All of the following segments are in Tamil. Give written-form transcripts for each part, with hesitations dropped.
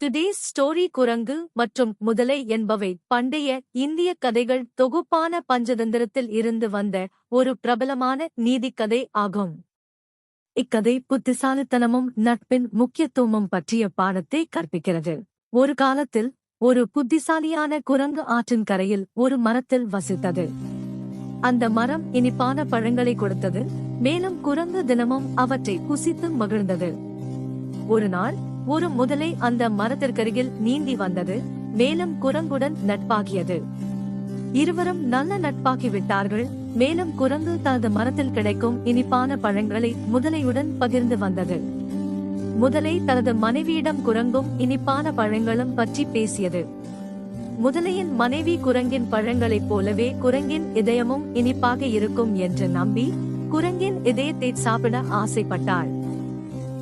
டுடேஸ் ஸ்டோரி குரங்கு மற்றும் முதலை என்பவை பண்டைய இந்திய கதைகள் தொகுப்பான பஞ்சதந்திரத்தில் இருந்து வந்த ஒரு பிரபலமான நீதிக்கதை ஆகும். இக்கதை புத்திசாலித்தனமும் நட்பின் முக்கியத்துவமும் பற்றிய பாடத்தை கற்பிக்கிறது. ஒரு காலத்தில் ஒரு புத்திசாலியான குரங்கு ஆற்றின் கரையில் ஒரு மரத்தில் வசித்தது. அந்த மரம் இனிப்பான பழங்களை கொடுத்தது, மேலும் குரங்கு தினமும் அவற்றை புசித்து மகிழ்ந்தது. ஒரு நாள் ஒரு முதலை அந்த மரத்திற்கருகில் நீந்தி வந்தது, மேலும் குரங்குடன் நட்பாகியது. இருவரும் நல்ல நட்பாகிவிட்டார்கள். மேலும் குரங்கு தனது மரத்தில் கிடைக்கும் இனிப்பான பழங்களை முதலையுடன் பகிர்ந்து வந்தது. முதலை தனது மனைவியிடம் குரங்கும் இனிப்பான பழங்களும் பற்றி பேசியது. முதலையின் மனைவி குரங்கின் பழங்களைப் போலவே குரங்கின் இதயமும் இனிப்பாக இருக்கும் என்று நம்பி குரங்கின் இதயத்தை சாப்பிட ஆசைப்பட்டாள்.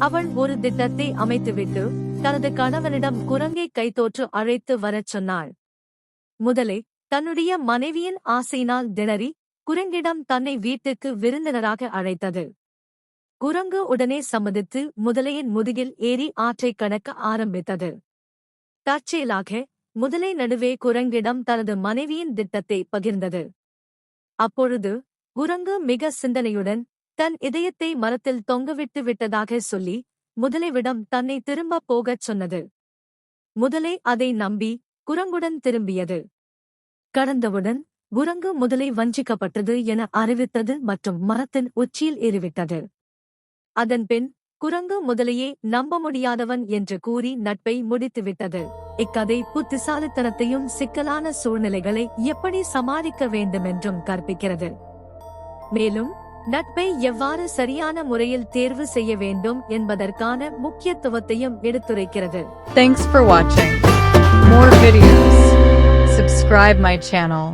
அவள் ஒரு திட்டத்தை அமைத்துவிட்டு தனது கணவனிடம் குரங்கை கைத்தோற்று அழைத்து வரச் சொன்னாள். முதலை தன்னுடைய மனைவியின் ஆசையினால் திணறி குரங்கிடம் தன்னை வீட்டுக்கு விருந்தினராக அழைத்தது. குரங்கு உடனே சம்மதித்து முதலையின் முதுகில் ஏறி ஆற்றை கடக்க ஆரம்பித்தது. தற்செயலாக முதலை நடுவே குரங்கிடம் தனது மனைவியின் திட்டத்தை பகிர்ந்தது. அப்பொழுது குரங்கு மிக சிந்தனையுடன் தன் இதயத்தை மரத்தில் தொங்கவிட்டு விட்டதாக சொல்லி முதலைவிடம் தன்னை திரும்ப போகச் சொன்னது. முதலை அதை நம்பி குரங்குடன் திரும்பியது. கடந்தவுடன் குரங்கு முதலை வஞ்சிக்கப்பட்டது என அறிவித்தது மற்றும் மரத்தின் உச்சியில் ஏறிவிட்டது. அதன்பின் குரங்கு முதலையே நம்ப முடியாதவன் என்று கூறி நட்பை முடித்துவிட்டது. இக்கதை புத்திசாலித்தனத்தையும் சிக்கலான சூழ்நிலைகளை எப்படி சமாளிக்க வேண்டுமென்றும் கற்பிக்கிறது. மேலும் நட்பை எவ்வாறு சரியான முறையில் தேர்வு செய்ய வேண்டும் என்பதற்கான முக்கியத்துவத்தையும் எடுத்துரைக்கிறது. Thanks for watching. More videos. Subscribe my channel.